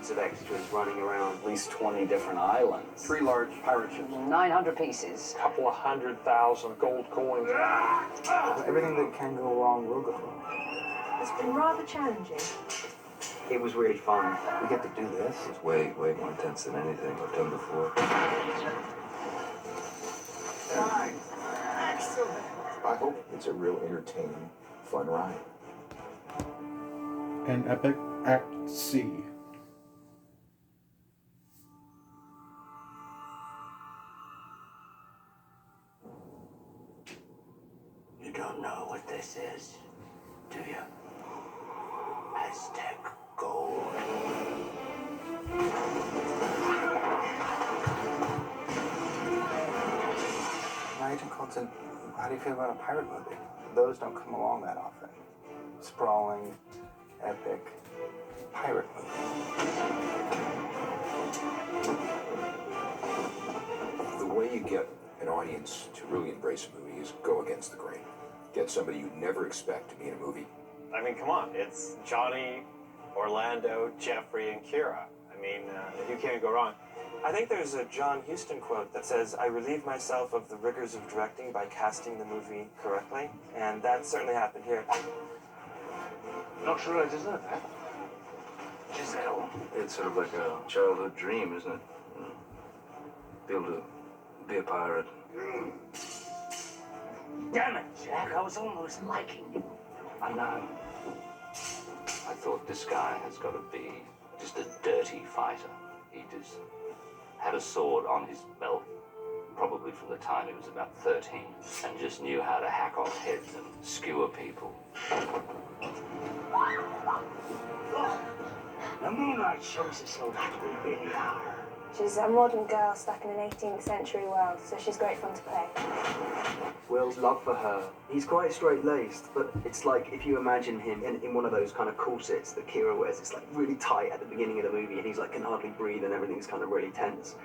hundreds of extras running around. At least 20 different islands. 3 large pirate ships. 900 pieces. Couple of 100,000 gold coins. Everything that can go wrong will go wrong. It's been rather challenging. It was really fun. We get to do this. It's way more intense than anything I've done before. Excellent. I hope it's a real entertaining, fun ride. An epic Act C. You don't know what this is, do you? Aztec gold. Agent Coulson, how do you feel about a pirate movie? Those don't come along that often. Sprawling, epic pirate movie. The way you get an audience to really embrace a movie is go against the grain. Get somebody you never expect to be in a movie. I mean, come on, it's Johnny, Orlando, Jeffrey, and Kira. I mean, you can't go wrong. I think there's a John Huston quote that says, "I relieve myself of the rigors of directing by casting the movie correctly," and that certainly happened here. Not sure I deserve that. Giselle. It's sort of like a childhood dream, isn't it? Be able to be a pirate. Damn it, Jack, I was almost liking you. I know. I thought this guy has got to be just a dirty fighter. He just had a sword on his belt, probably from the time he was about 13, and just knew how to hack off heads and skewer people. The moonlight shows us all that we really are. She's a modern girl stuck in an 18th century world, so she's great fun to play. Will's love for her. He's quite straight-laced, but it's like if you imagine him in one of those kind of corsets that Kira wears. It's like really tight at the beginning of the movie, and he's like can hardly breathe, and everything's kind of really tense.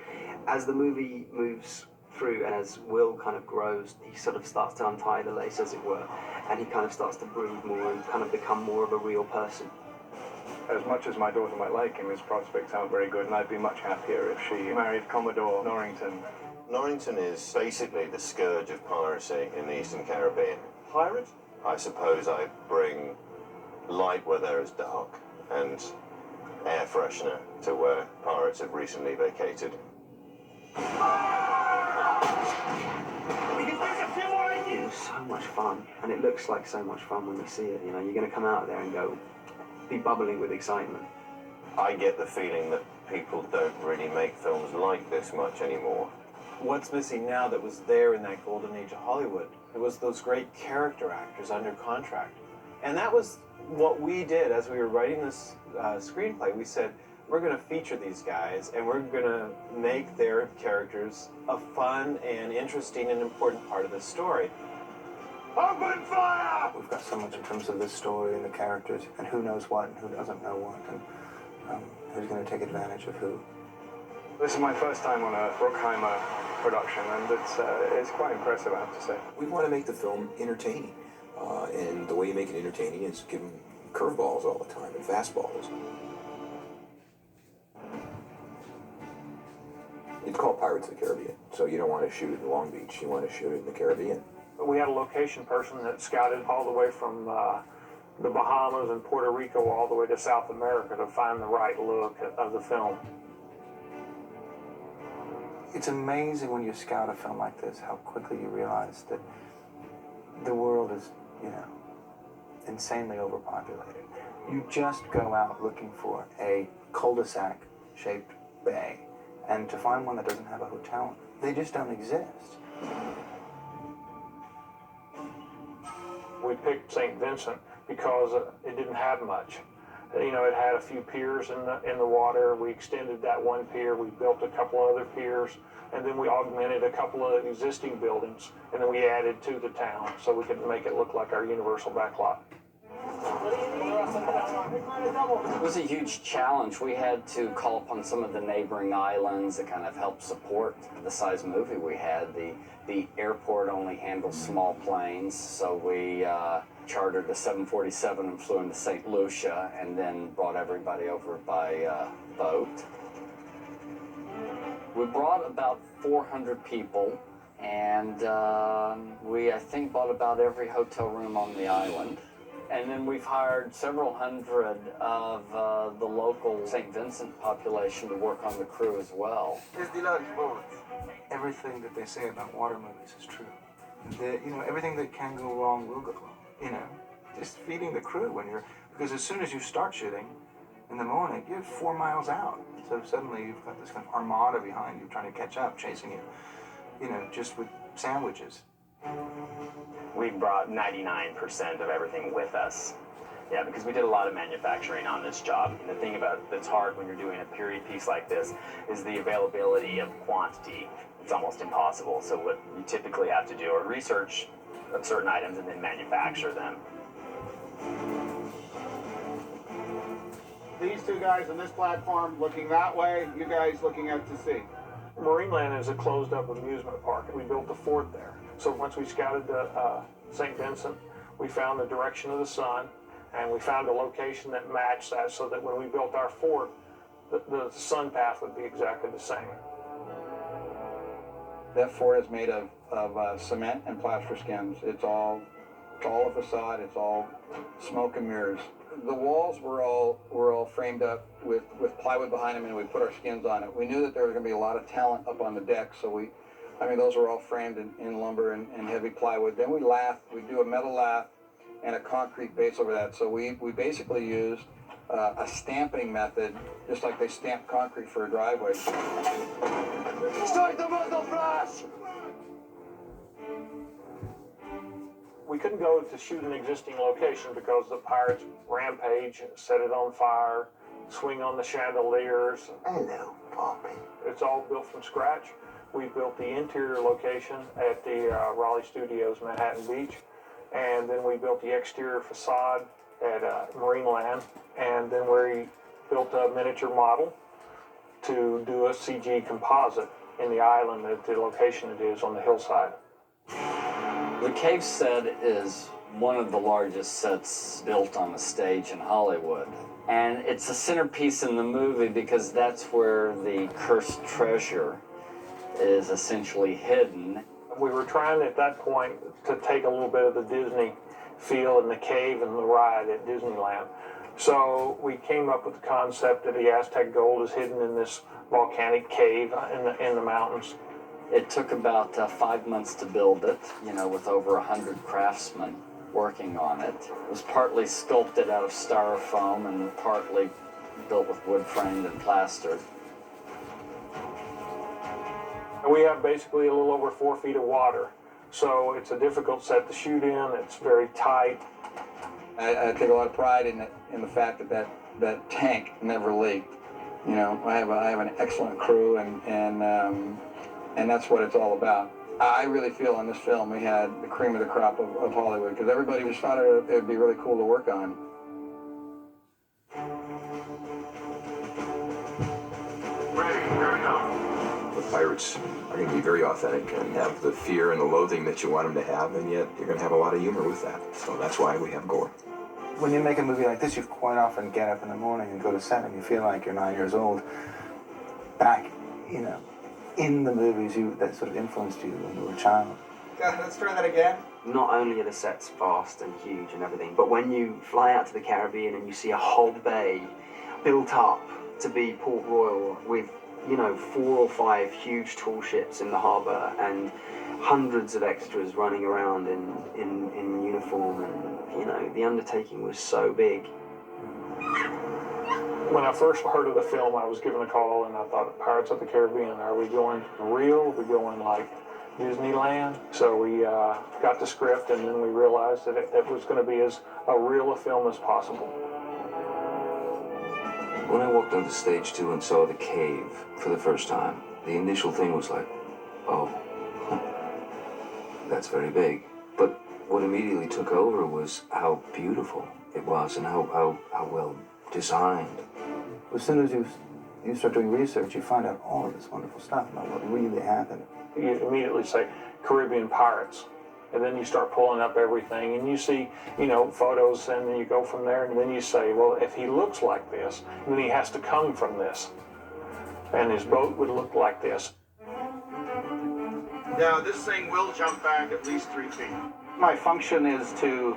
As the movie moves through, and as Will kind of grows, he sort of starts to untie the lace, as it were, and he kind of starts to breathe more and kind of become more of a real person. As much as my daughter might like him, his prospects aren't very good, and I'd be much happier if she married Commodore Norrington. Norrington is basically the scourge of piracy in the Eastern Caribbean. Pirate? I suppose I bring light where there is dark, and air freshener to where pirates have recently vacated. It was so much fun, and it looks like so much fun when you see it. You know, you're going to come out there and go, be bubbling with excitement. I get the feeling that people don't really make films like this much anymore. What's missing now that was there in that golden age of Hollywood? It was those great character actors under contract. And that was what we did as we were writing this screenplay. We said, we're going to feature these guys, and we're going to make their characters a fun and interesting and important part of the story. Open fire! We've got so much in terms of this story and the characters, and who knows what and who doesn't know what, and who's going to take advantage of who. This is my first time on a Bruckheimer production, and it's quite impressive, I have to say. We want to make the film entertaining. And the way you make it entertaining is give them curveballs all the time and fastballs. It's called Pirates of the Caribbean, so you don't want to shoot it in Long Beach, you want to shoot it in the Caribbean. We had a location person that scouted all the way from the Bahamas and Puerto Rico all the way to South America to find the right look of the film. It's amazing when you scout a film like this, how quickly you realize that the world is, you know, insanely overpopulated. You just go out looking for a cul-de-sac shaped bay, and to find one that doesn't have a hotel, they just don't exist. We picked St. Vincent because it didn't have much. You know, it had a few piers in the water. We extended that one pier. We built a couple other piers, and then we augmented a couple of existing buildings, and then we added to the town so we could make it look like our Universal backlot. It was a huge challenge. We had to call upon some of the neighboring islands that kind of helped support the size movie we had. The airport only handles small planes, so we chartered a 747 and flew into St. Lucia, and then brought everybody over by boat. We brought about 400 people, and we, I think, bought about every hotel room on the island. And then we've hired several hundred of the local St. Vincent population to work on the crew as well. Everything that they say about water movies is true. Everything that can go wrong will go wrong. Just feeding the crew because as soon as you start shooting in the morning, you're 4 miles out. So suddenly you've got this kind of armada behind you trying to catch up, chasing you, just with sandwiches. We brought 99% of everything with us. Yeah, because we did a lot of manufacturing on this job. And the thing that's hard when you're doing a period piece like this is the availability of quantity. It's almost impossible. So what you typically have to do are research certain items and then manufacture them. These two guys on this platform looking that way, you guys looking out to sea. Marineland is a closed-up amusement park, and we built a fort there. So once we scouted the St. Vincent, we found the direction of the sun, and we found a location that matched that so that when we built our fort, the sun path would be exactly the same. That fort is made of cement and plaster skins. It's all a facade. It's all smoke and mirrors. The walls were all framed up with plywood behind them, and we put our skins on it. We knew that there was going to be a lot of talent up on the deck, so those were all framed in lumber and heavy plywood. Then we do a metal lath and a concrete base over that. So we basically used a stamping method, just like they stamp concrete for a driveway. Start the muzzle flash! We couldn't go to shoot an existing location because the pirates rampage, set it on fire, swing on the chandeliers. Hello, Poppy. It's all built from scratch. We built the interior location at the Raleigh Studios, Manhattan Beach, and then we built the exterior facade at Marineland, and then we built a miniature model to do a CG composite in the island at the location it is on the hillside. The cave set is one of the largest sets built on a stage in Hollywood. And it's a centerpiece in the movie because that's where the cursed treasure is essentially hidden. We were trying at that point to take a little bit of the Disney feel in the cave and the ride at Disneyland. So we came up with the concept that the Aztec gold is hidden in this volcanic cave in the mountains. It took about 5 months to build it, with over 100 craftsmen working on it. It was partly sculpted out of styrofoam and partly built with wood framed and plastered. And we have basically a little over 4 feet of water. So it's a difficult set to shoot in. It's very tight. I take a lot of pride in the fact that tank never leaked. I have an excellent crew, and that's what it's all about. I really feel in this film we had the cream of the crop of Hollywood, because everybody just thought it would be really cool to work on. Ready, here we go. The pirates are going to be very authentic and have the fear and the loathing that you want them to have, and yet you're going to have a lot of humor with that. So that's why we have gore. When you make a movie like this, you quite often get up in the morning and go to set and you feel like you're 9 years old. Back, in the movies that sort of influenced you when you were a child. Let's try that again. Not only are the sets vast and huge and everything, but when you fly out to the Caribbean and you see a whole bay built up to be Port Royal with, 4 or 5 huge tall ships in the harbour and hundreds of extras running around in uniform, and, the undertaking was so big. When I first heard of the film, I was given a call and I thought, Pirates of the Caribbean, are we going real? Are we going like Disneyland? So we got the script, and then we realized that it was going to be as a real a film as possible. When I walked onto stage 2 and saw the cave for the first time, the initial thing was like, oh, that's very big. But what immediately took over was how beautiful it was and how well designed. As soon as you start doing research, you find out all of this wonderful stuff about what really happened. You immediately say Caribbean Pirates, And then you start pulling up everything, and you see, you know, photos, and then you go from there, and then you say, well, if he looks like this, then he has to come from this. And his boat would look like this. Now, this thing will jump back at least 3 feet. My function is to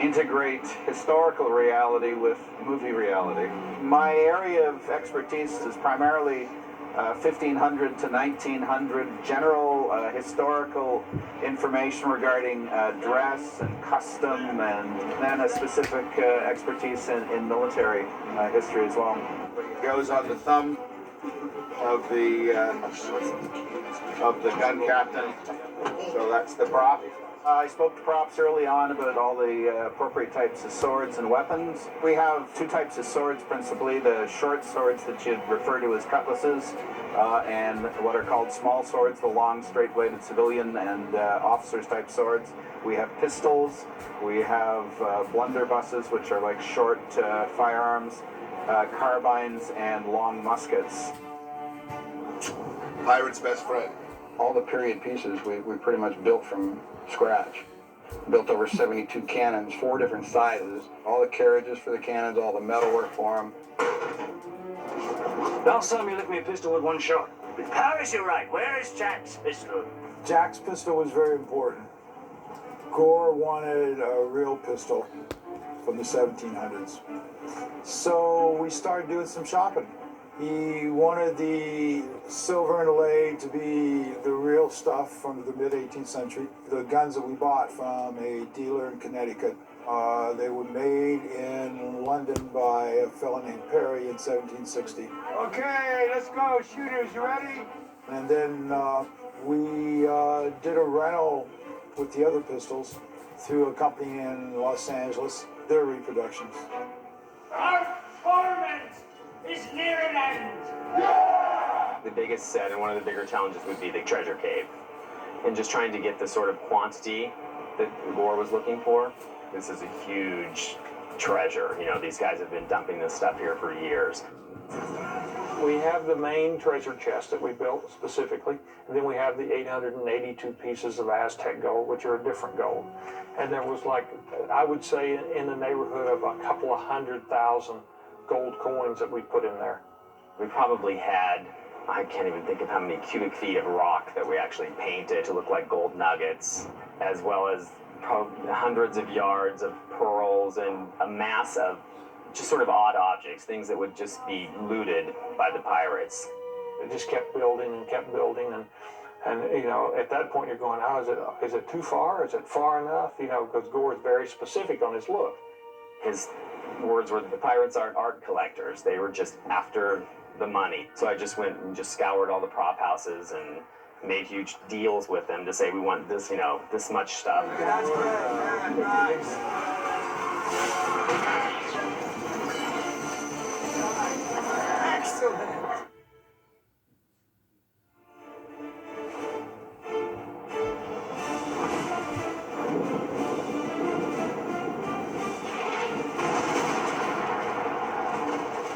integrate historical reality with movie reality. My area of expertise is primarily 1500 to 1900 general historical information regarding dress and custom, and then a specific expertise in military history as well. It goes on the thumb of the gun captain. So that's the prop. I spoke to props early on about all the appropriate types of swords and weapons. We have 2 types of swords principally, the short swords that you'd refer to as cutlasses, and what are called small swords, the long straight-bladed civilian and officers type swords. We have pistols, we have blunderbusses, which are like short firearms, carbines, and long muskets. Pirate's best friend. All the period pieces we pretty much built from scratch. Built over 72 cannons, 4 different sizes, all the carriages for the cannons, all the metalwork for them. Last time you left me a pistol with 1 shot. How is you right? Where is Jack's pistol? Jack's pistol was very important. Gore wanted a real pistol from the 1700s. So we started doing some shopping. He wanted the silver inlay to be the real stuff from the mid-18th century. The guns that we bought from a dealer in Connecticut, they were made in London by a fellow named Perry in 1760. Okay, let's go. Shooters, you ready? And then we did a rental with the other pistols through a company in Los Angeles, their reproductions. Our torment is near an end. The biggest set and one of the bigger challenges would be the treasure cave. And just trying to get the sort of quantity that Gore was looking for. This is a huge treasure. You know, these guys have been dumping this stuff here for years. We have the main treasure chest that we built specifically, and then we have the 882 pieces of Aztec gold, which are a different gold. And there was, like, I would say in the neighborhood of a couple of 100,000 gold coins that we put in there. We probably had, I can't even think of how many cubic feet of rock that we actually painted to look like gold nuggets, as well as probably hundreds of yards of pearls and a mass of just sort of odd objects, things that would just be looted by the pirates. It just kept building and kept building, and you know, at that point you're going, oh, is it too far? Is it far enough? You know, because Gore is very specific on his look. His words were that the pirates aren't art collectors. They were just after the money. So I just went and just scoured all the prop houses and made huge deals with them to say we want this, you know, this much stuff. That's great. Nice. Excellent.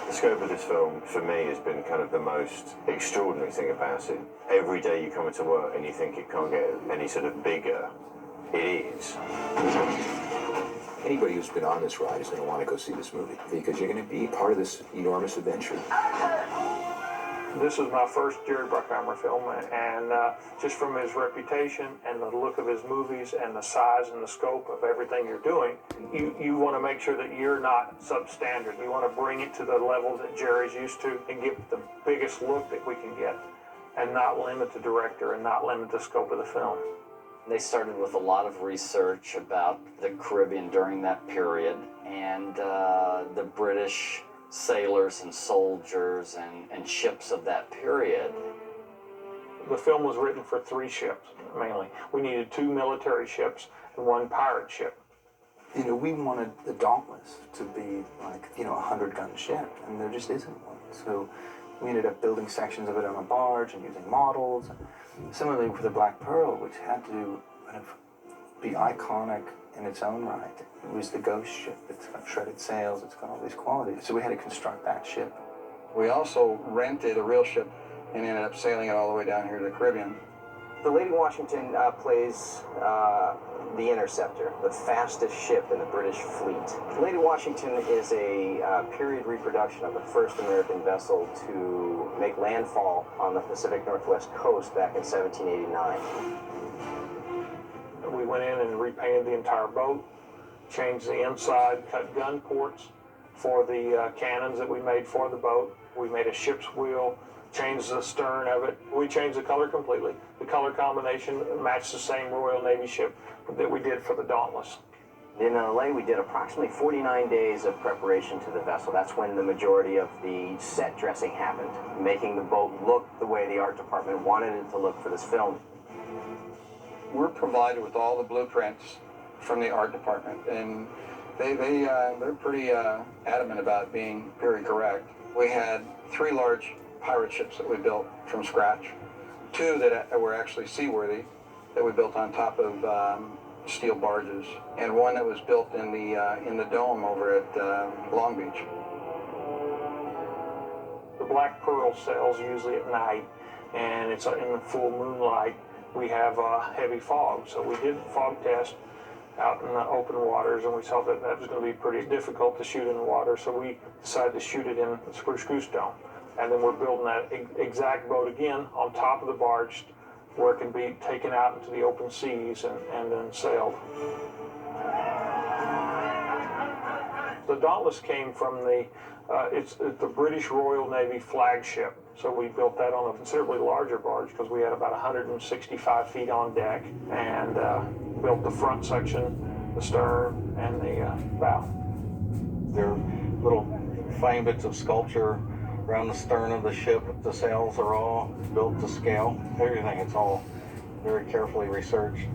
The scope of this film, for me, has been kind of the most extraordinary thing about it. Every day you come into work and you think it can't get any sort of bigger. It is. Anybody who's been on this ride is going to want to go see this movie because you're going to be part of this enormous adventure. This is my first Jerry Bruckheimer film, and just from his reputation and the look of his movies and the size and the scope of everything you're doing, you want to make sure that you're not substandard. You want to bring it to the level that Jerry's used to and get the biggest look that we can get and not limit the director and not limit the scope of the film. They started with a lot of research about the Caribbean during that period and the British sailors and soldiers and ships of that period. The film was written for 3 ships, mainly. We needed 2 military ships and 1 pirate ship. You know, we wanted the Dauntless to be like, you know, a 100-gun ship, and there just isn't one. So we ended up building sections of it on a barge and using models. Similarly with the Black Pearl, which had to kind of be iconic in its own right. It was the ghost ship. It's got shredded sails. It's got all these qualities. So we had to construct that ship. We also rented a real ship and ended up sailing it all the way down here to the Caribbean. The Lady Washington plays the Interceptor, the fastest ship in the British fleet. The Lady Washington is a period reproduction of the first American vessel to make landfall on the Pacific Northwest coast back in 1789. We went in and repainted the entire boat, changed the inside, cut gun ports for the cannons that we made for the boat. We made a ship's wheel, changed the stern of it. We changed the color completely. The color combination matched the same Royal Navy ship that we did for the Dauntless. In LA, we did approximately 49 days of preparation to the vessel. That's when the majority of the set dressing happened, making the boat look the way the art department wanted it to look for this film. We're provided with all the blueprints from the art department, and they're pretty adamant about being very correct. We had 3 large pirate ships that we built from scratch, 2 that were actually seaworthy that we built on top of steel barges, and 1 that was built in the dome over at Long Beach. The Black Pearl sails usually at night, and it's in the full moonlight. We have heavy fog, so we did fog test out in the open waters, and we saw that that was going to be pretty difficult to shoot in the water, so we decided to shoot it in the Spruce Goose Dome. And then we're building that exact boat again on top of the barge where it can be taken out into the open seas and then sailed. The Dauntless came from it's the British Royal Navy flagship. So we built that on a considerably larger barge because we had about 165 feet on deck, and built the front section, the stern, and the bow. There are little fine bits of sculpture around the stern of the ship. The sails are all built to scale. Everything, it's all very carefully researched.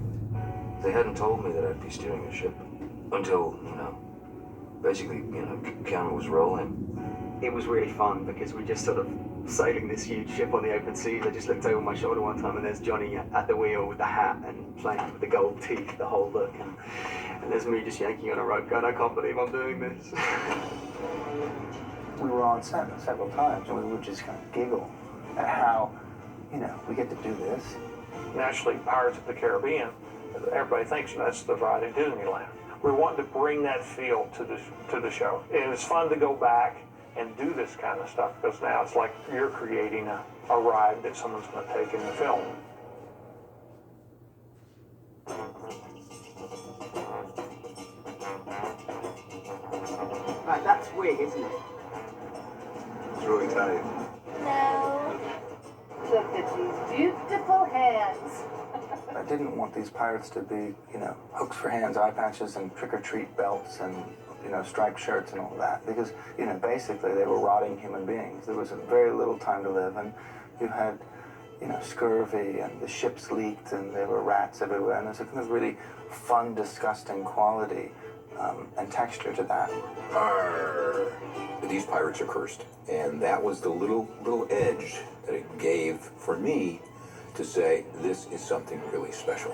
They hadn't told me that I'd be steering the ship until, basically, camera was rolling. It was really fun because we just sort of sailing this huge ship on the open seas. I just looked over my shoulder one time and there's Johnny at the wheel with the hat and playing with the gold teeth the whole look, and there's me just yanking on a rope going, I can't believe I'm doing this. We were on set several times and we would just kind of giggle at how, we get to do this. Naturally, Pirates of the Caribbean, everybody thinks that's the ride at Disneyland. We're wanting to bring that feel to the show. And it's fun to go back and do this kind of stuff because now it's like you're creating a ride that someone's going to take in the film. Right, that's wig, isn't it? It's really tight. No. Look at these beautiful hands. I didn't want these pirates to be, hooks for hands, eye patches, and trick-or-treat belts, and, striped shirts and all that. Because, basically they were rotting human beings. There was very little time to live, and you had, scurvy, and the ships leaked, and there were rats everywhere, and there's a kind of really fun, disgusting quality and texture to that. Arr. These pirates are cursed, and that was the little edge that it gave for me to say, this is something really special.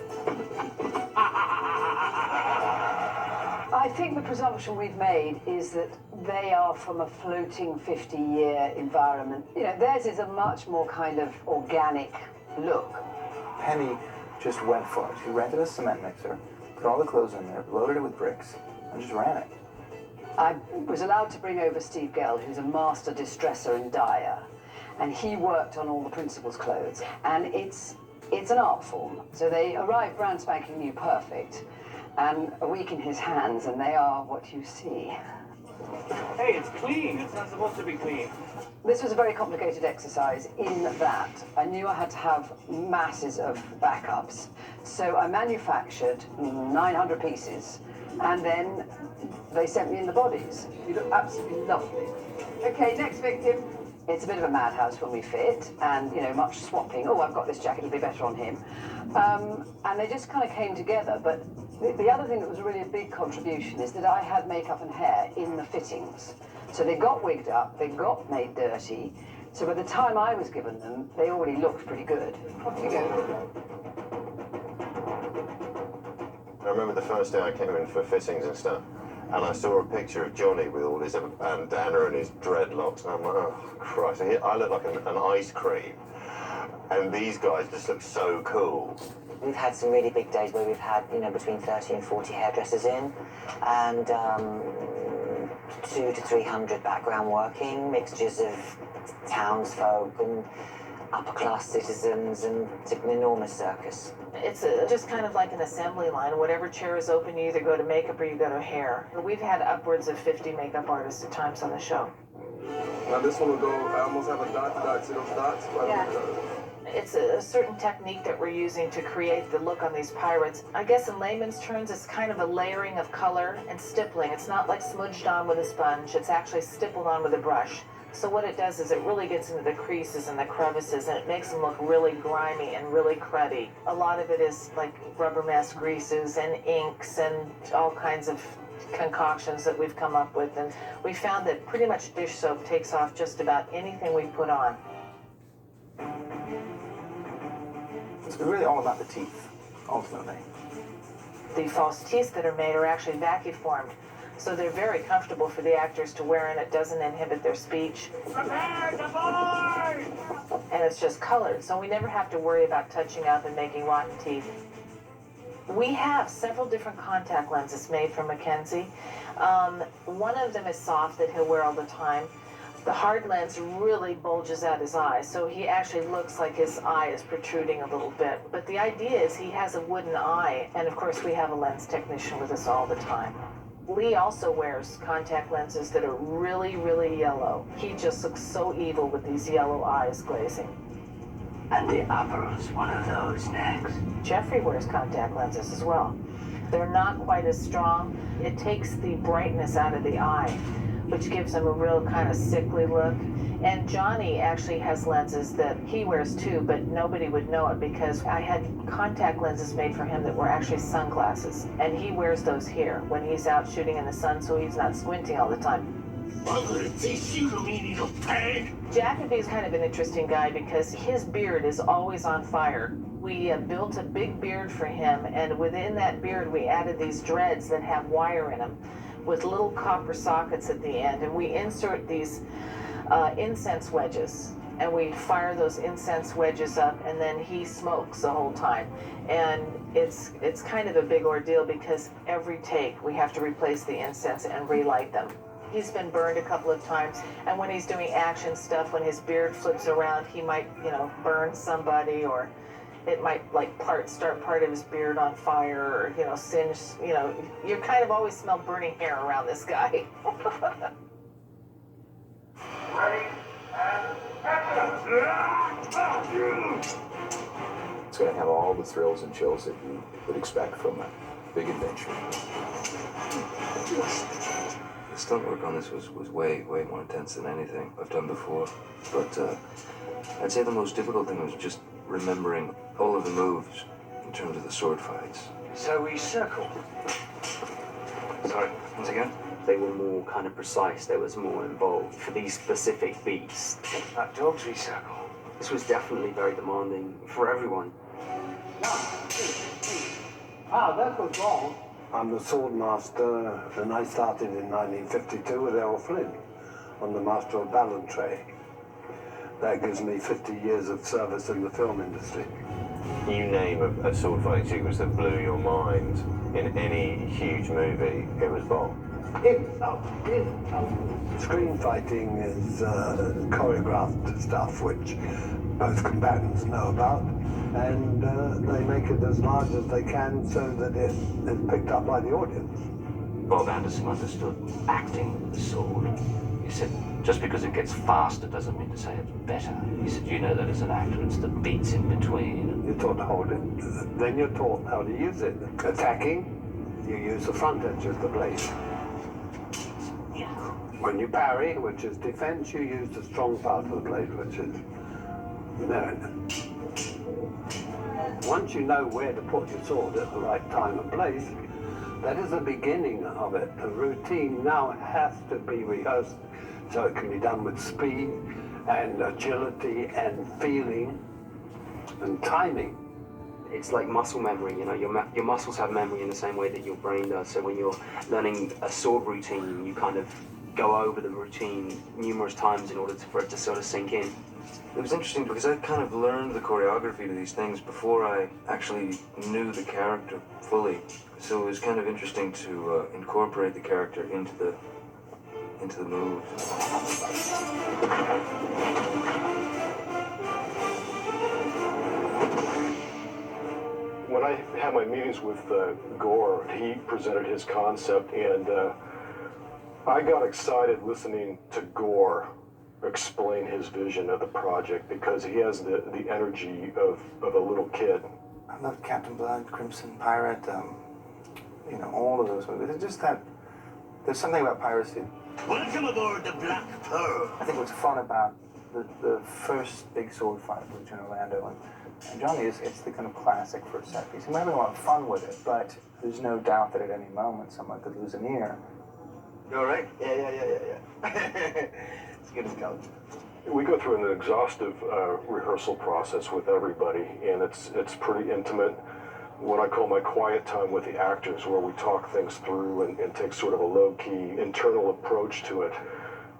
I think the presumption we've made is that they are from a floating 50-year environment. Theirs is a much more kind of organic look. Penny just went for it. She rented a cement mixer, put all the clothes in there, loaded it with bricks, and just ran it. I was allowed to bring over Steve Gell, who's a master distresser and dyer, and he worked on all the principals' clothes. And it's an art form. So they arrive brand spanking new, perfect, and a week in his hands, and they are what you see. Hey, it's clean. It's not supposed to be clean. This was a very complicated exercise in that I knew I had to have masses of backups. So I manufactured 900 pieces, and then they sent me in the bodies. You look absolutely lovely. Okay, next victim. It's a bit of a madhouse when we fit, and, much swapping. Oh, I've got this jacket, it'll be better on him. And they just kind of came together, but the other thing that was really a big contribution is that I had makeup and hair in the fittings. So they got wigged up, they got made dirty, so by the time I was given them, they already looked pretty good. Off you go. I remember the first day I came in for fittings and stuff, and I saw a picture of Johnny with all his bandana and his dreadlocks, and I'm like, oh Christ, I look like an ice cream. And these guys just look so cool. We've had some really big days where we've had, between 30 and 40 hairdressers in, and 200 to 300 background working, mixtures of townsfolk and upper-class citizens, and it's an enormous circus. It's just kind of like an assembly line. Whatever chair is open, you either go to makeup or you go to hair. We've had upwards of 50 makeup artists at times on the show. Now this one will go, I almost have a dot, see those dots? Yeah. It's a certain technique that we're using to create the look on these pirates. I guess in layman's terms, it's kind of a layering of color and stippling. It's not like smudged on with a sponge. It's actually stippled on with a brush. So what it does is it really gets into the creases and the crevices, and it makes them look really grimy and really cruddy. A lot of it is like rubber mask greases and inks and all kinds of concoctions that we've come up with. And we found that pretty much dish soap takes off just about anything we put on. It's really all about the teeth, ultimately. The false teeth that are made are actually vacuum-formed, so they're very comfortable for the actors to wear, and it doesn't inhibit their speech. Prepare to board! And it's just colored, so we never have to worry about touching up and making rotten teeth. We have several different contact lenses made from Mackenzie. One of them is soft that he'll wear all the time. The hard lens really bulges out his eye, so he actually looks like his eye is protruding a little bit. But the idea is he has a wooden eye, and of course we have a lens technician with us all the time. Lee also wears contact lenses that are really, really yellow. He just looks so evil with these yellow eyes glazing. And the opera's one of those next. Jeffrey wears contact lenses as well. They're not quite as strong. It takes the brightness out of the eye, which gives him a real kind of sickly look. And Johnny actually has lenses that he wears too, but nobody would know it because I had contact lenses made for him that were actually sunglasses. And he wears those here when he's out shooting in the sun, so he's not squinting all the time. I'm gonna teach you to mean little pig. Jacoby is kind of an interesting guy because his beard is always on fire. We built a big beard for him, and within that beard we added these dreads that have wire in them with little copper sockets at the end, and we insert these incense wedges, and we fire those incense wedges up, and then he smokes the whole time. And it's kind of a big ordeal because every take we have to replace the incense and relight them. He's been burned a couple of times, and when he's doing action stuff, when his beard flips around, he might, burn somebody, or it might start part of his beard on fire, or singe. You kind of always smell burning hair around this guy. It's going to have all the thrills and chills that you would expect from a big adventure. The stunt work on this was way more intense than anything I've done before. But I'd say the most difficult thing was just remembering all of the moves in terms of the sword fights. So we circle. Sorry, once again? They were more kind of precise, there was more involved for these specific beats. Like dogs we circle. This was definitely very demanding for everyone. 1, 2, 3. Ah, that was wrong. I'm the sword master, and I started in 1952 with Errol Flynn on the Master of Ballantrae. That gives me 50 years of service in the film industry. You name a sword fighting sequence that blew your mind in any huge movie, it was Bond. Screen fighting is choreographed stuff which both combatants know about, and they make it as large as they can so that it is picked up by the audience. Bob Anderson understood acting with the sword. He said, just because it gets faster doesn't mean to say it's better. He said, you know that as an actor, it's the beats in between. You're taught to hold it, then you're taught how to use it. Attacking, you use the front edge of the blade. When you parry, which is defense, you use the strong part of the blade, which is merit. Once you know where to put your sword at the right time and place, that is the beginning of it. The routine now has to be rehearsed so it can be done with speed and agility and feeling and timing. It's like muscle memory, your muscles have memory in the same way that your brain does. So when you're learning a sword routine, you kind of go over the routine numerous times in order for it to sort of sink in. It was interesting because I kind of learned the choreography to these things before I actually knew the character fully. So it was kind of interesting to incorporate the character into the moves. When I had my meetings with Gore, he presented his concept, and I got excited listening to Gore explain his vision of the project because he has the energy of a little kid. I loved Captain Blood, Crimson Pirate, you know, all of those movies. It's just that there's something about piracy. Welcome aboard the Black Pearl. I think what's fun about the first big sword fight between Orlando and Johnny is it's the kind of classic first set piece. We're having a lot of fun with it, but there's no doubt that at any moment someone could lose an ear. You all right? Yeah. It's good as gold. We go through an exhaustive rehearsal process with everybody, and it's pretty intimate. What I call my quiet time with the actors, where we talk things through and take sort of a low-key internal approach to it.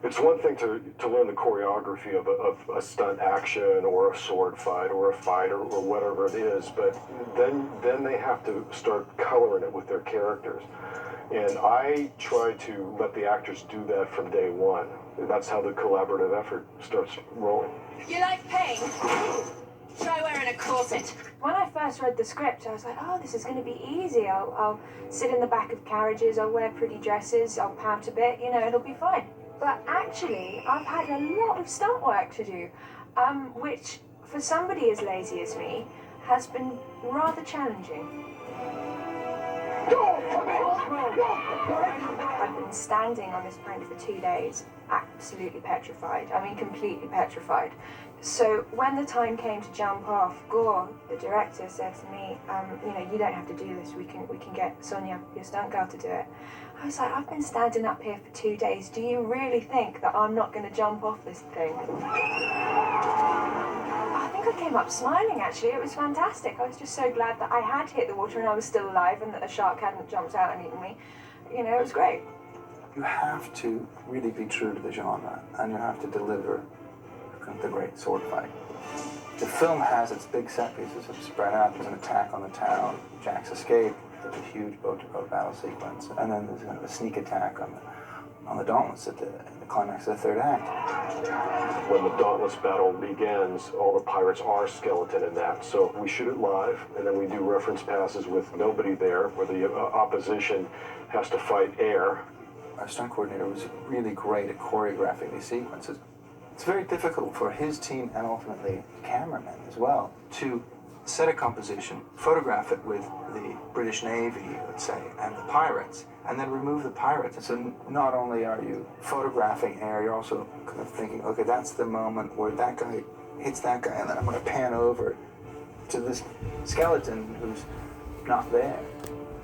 It's one thing to learn the choreography of a stunt action or a sword fight or a fight or whatever it is, but then they have to start coloring it with their characters. And I try to let the actors do that from day one. That's how the collaborative effort starts rolling. You like pain? Try wearing a corset. When I first read the script, I was like, oh, this is going to be easy. I'll sit in the back of carriages, I'll wear pretty dresses, I'll pout a bit, you know, it'll be fine. But actually, I've had a lot of stunt work to do, which, for somebody as lazy as me, has been rather challenging. I've been standing on this brink for 2 days, absolutely petrified. I mean, completely petrified. So when the time came to jump off, Gore, the director, said to me, you know, you don't have to do this. We can get Sonia, your stunt girl, to do it. I was like, I've been standing up here for 2 days. Do you really think that I'm not going to jump off this thing? I think I came up smiling, actually. It was fantastic. I was just so glad that I had hit the water and I was still alive and that a shark hadn't jumped out and eaten me. You know, it was great. You have to really be true to the genre, and you have to deliver the great sword fight. The film has its big set pieces that spread out. There's an attack on the town, Jack's escape, there's a huge boat-to-boat battle sequence, and then there's kind of a sneak attack on the Dauntless at the climax of the third act. When the Dauntless battle begins, all the pirates are skeleton in that. So we shoot it live, and then we do reference passes with nobody there, where the opposition has to fight air. Our stunt coordinator was really great at choreographing these sequences. It's very difficult for his team and ultimately cameramen as well to set a composition, photograph it with the British Navy, let's say, and the pirates, and then remove the pirates. So not only are you photographing air, you're also kind of thinking, okay, that's the moment where that guy hits that guy, and then I'm going to pan over to this skeleton who's not there.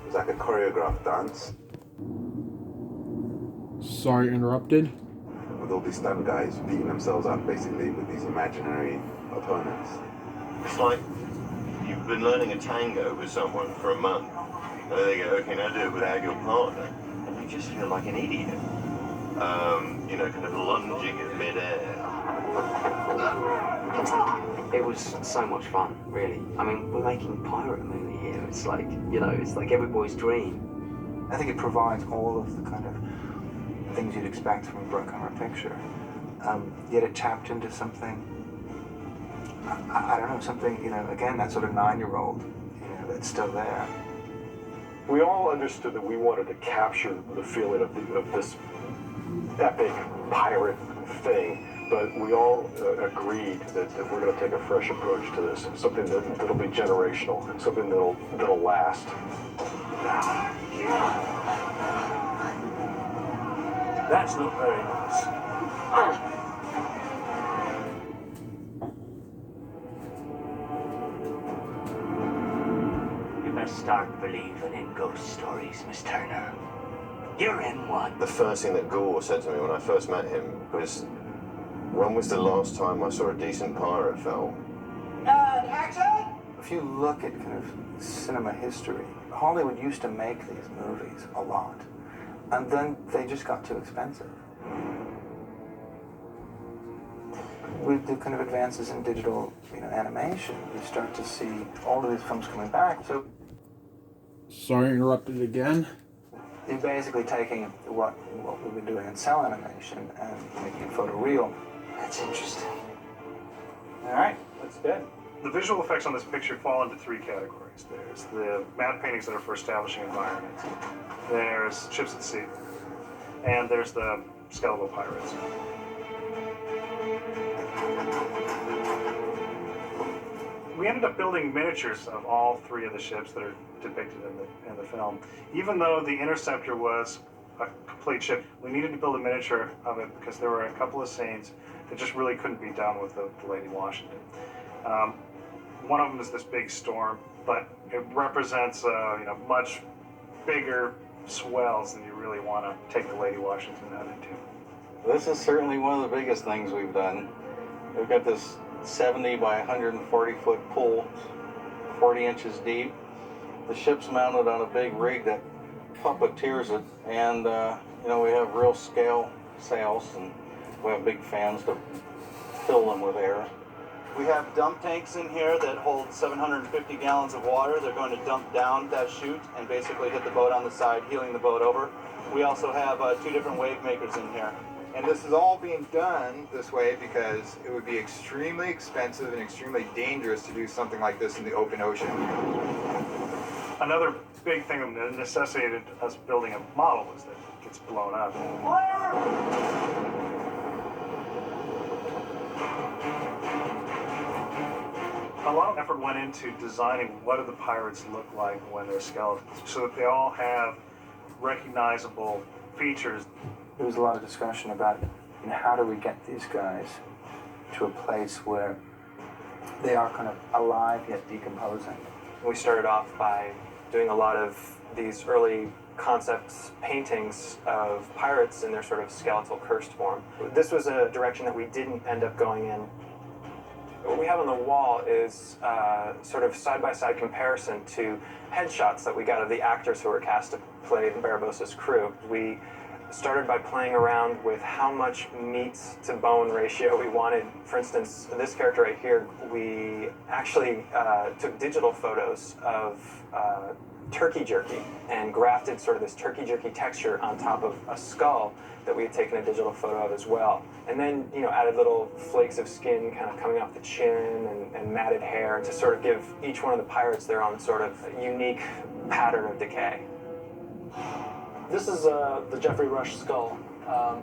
It's like a choreographed dance. Sorry, interrupted. With all these stunt guys beating themselves up basically with these imaginary opponents. It's like you've been learning a tango with someone for a month, and then they go, okay, now do it without your partner, and you just feel like an idiot. You know, kind of lunging in midair. It was so much fun, really. I mean, we're making a pirate movie here. It's like, you know, it's like every boy's dream. I think it provides all of the kind of things you'd expect from a broad-camera picture. Yet it tapped into something, I don't know, something, you know, again, that sort of 9-year-old, you know, that's still there. We all understood that we wanted to capture the feeling of this epic pirate thing, but we all agreed that we're going to take a fresh approach to this, something that'll be generational, something that'll last. That's not very nice. You best start believing in ghost stories, Miss Turner. You're in one. The first thing that Gore said to me when I first met him was, when was the last time I saw a decent pirate film? Action! If you look at kind of cinema history, Hollywood used to make these movies a lot. And then they just got too expensive. with the kind of advances in digital, animation, you start to see all of these films coming back. So Sorry, interrupted again. you're basically taking what we've been doing in cell animation and making it photoreal. That's interesting. All right, that's good. The visual effects on this picture fall into three categories. There's the matte paintings that are for establishing environments. There's ships at sea. And there's the skeletal pirates. We ended up building miniatures of all three of the ships that are depicted in the film. Even though the Interceptor was a complete ship, we needed to build a miniature of it because there were a couple of scenes that just really couldn't be done with the Lady Washington. One of them is this big storm, but it represents much bigger swells than you really want to take the Lady Washington out into. This is certainly one of the biggest things we've done. We've got this 70 by 140 foot pool, 40 inches deep. The ship's mounted on a big rig that puppeteers it, and we have real scale sails, and we have big fans to fill them with air. We have dump tanks in here that hold 750 gallons of water. They're going to dump down that chute and basically hit the boat on the side, heeling the boat over. We also have 2 different wave makers in here. And this is all being done this way because it would be extremely expensive and extremely dangerous to do something like this in the open ocean. Another big thing that necessitated us building a model was that it gets blown up. A lot of effort went into designing what do the pirates look like when they're skeletons, so that they all have recognizable features. There was a lot of discussion about how do we get these guys to a place where they are kind of alive yet decomposing. We started off by doing a lot of these early concept paintings of pirates in their sort of skeletal cursed form. This was a direction that we didn't end up going in. What we have on the wall is sort of side-by-side comparison to headshots that we got of the actors who were cast to play Barabossa's crew. We started by playing around with how much meat to bone ratio we wanted. For instance, this character right here, we actually took digital photos of turkey jerky and grafted sort of this turkey jerky texture on top of a skull that we had taken a digital photo of as well. And then, added little flakes of skin kind of coming off the chin and matted hair to sort of give each one of the pirates their own sort of unique pattern of decay. This is the Geoffrey Rush skull.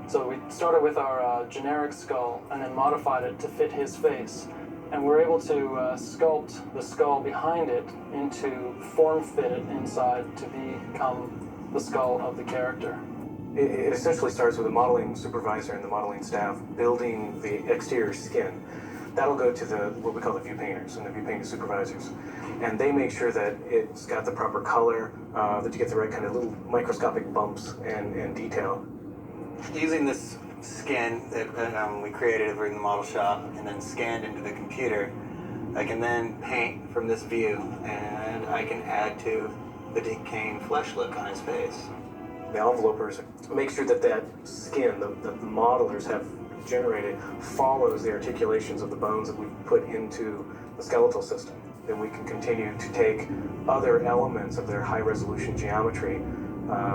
So we started with our generic skull and then modified it to fit his face. And we're able to sculpt the skull behind it into form-fit it inside to become the skull of the character. It essentially starts with a modeling supervisor and the modeling staff building the exterior skin. That'll go to what we call the view painters and the view painting supervisors. And they make sure that it's got the proper color, that you get the right kind of little microscopic bumps and detail. Using this skin that we created over in the model shop and then scanned into the computer, I can then paint from this view and I can add to the decaying flesh look on his face. The envelopers make sure that that skin, that the modelers have generated, follows the articulations of the bones that we've put into the skeletal system. Then we can continue to take other elements of their high-resolution geometry,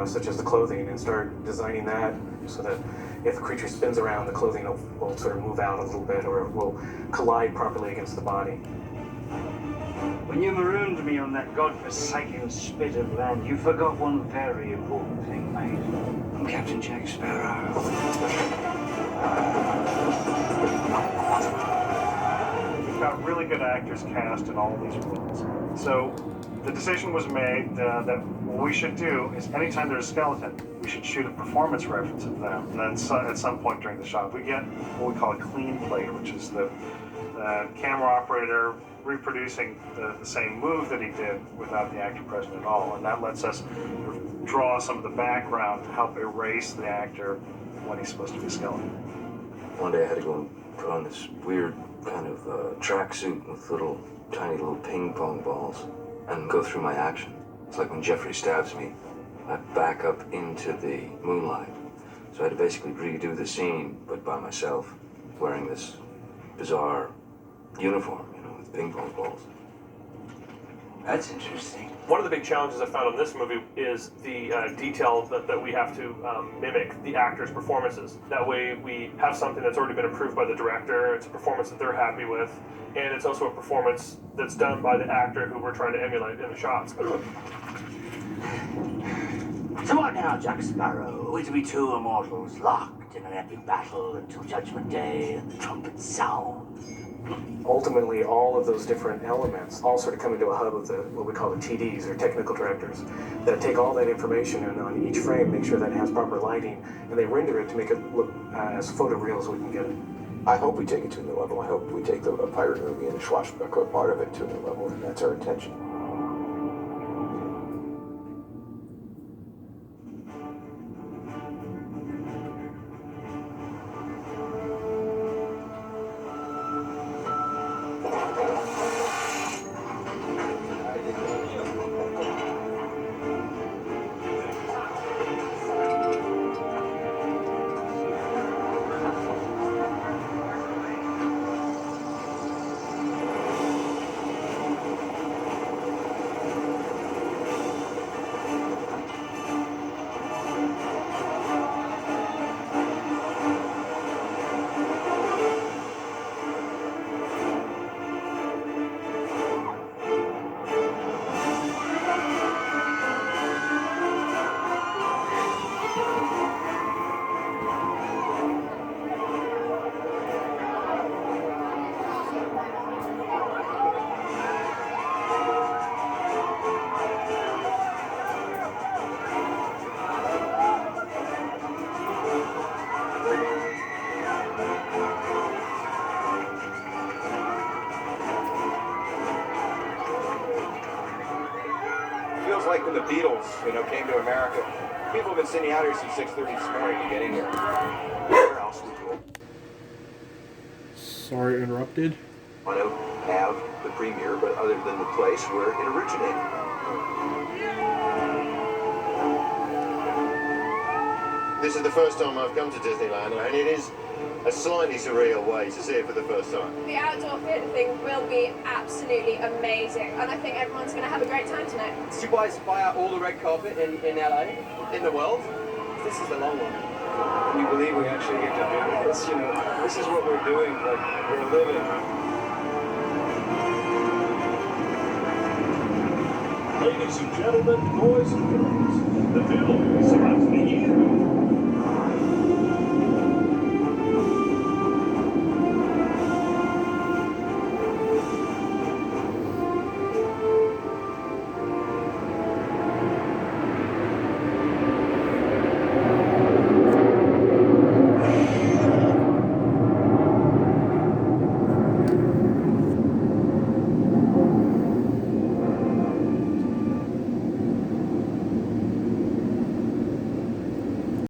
such as the clothing, and start designing that so that if the creature spins around, the clothing will sort of move out a little bit or will collide properly against the body. When you marooned me on that godforsaken spit of land, you forgot one very important thing, mate. I'm Captain Jack Sparrow. We've got really good actors cast in all these roles. So the decision was made that what we should do is anytime there's a skeleton, we should shoot a performance reference of them. And then at some point during the shot, we get what we call a clean plate, which is the camera operator reproducing the same move that he did without the actor present at all. And that lets us draw some of the background to help erase the actor when he's supposed to be a skeleton. One day I had to go and put on this weird kind of tracksuit with tiny little ping pong balls and go through my action. It's like when Jeffrey stabs me, I back up into the moonlight. So I had to basically redo the scene, but by myself, wearing this bizarre uniform, you know, with ping pong balls. That's interesting. One of the big challenges I found in this movie is the detail that we have to mimic the actors' performances. That way we have something that's already been approved by the director, it's a performance that they're happy with, and it's also a performance that's done by the actor who we're trying to emulate in the shots. So what now, Jack Sparrow? We're to be two immortals locked in an epic battle until Judgment Day and the trumpets sound. Ultimately, all of those different elements all sort of come into a hub of what we call the TDs, or technical directors, that take all that information and on each frame make sure that it has proper lighting, and they render it to make it look as photoreal as we can get it. I hope we take it to a new level. I hope we take a pirate movie and the Schwarzenegger part of it to a new level, and that's our intention. Like when the Beatles, came to America. People have been sitting out here since 6:30 this morning to get in here. Where else would you? Sorry, interrupted. Want to have the premiere, but other than the place where it originated. This is the first time I've come to Disneyland, and it is a slightly surreal way to see it for the first time. The outdoor theatre thing will be absolutely amazing, and I think everyone's going to have a great time tonight. Did you guys buy out all the red carpet in LA, in the world? This is the long one. Can you believe we actually get to do this? This is what we're doing, like, we're living. Ladies and gentlemen, boys and girls, the film is about to be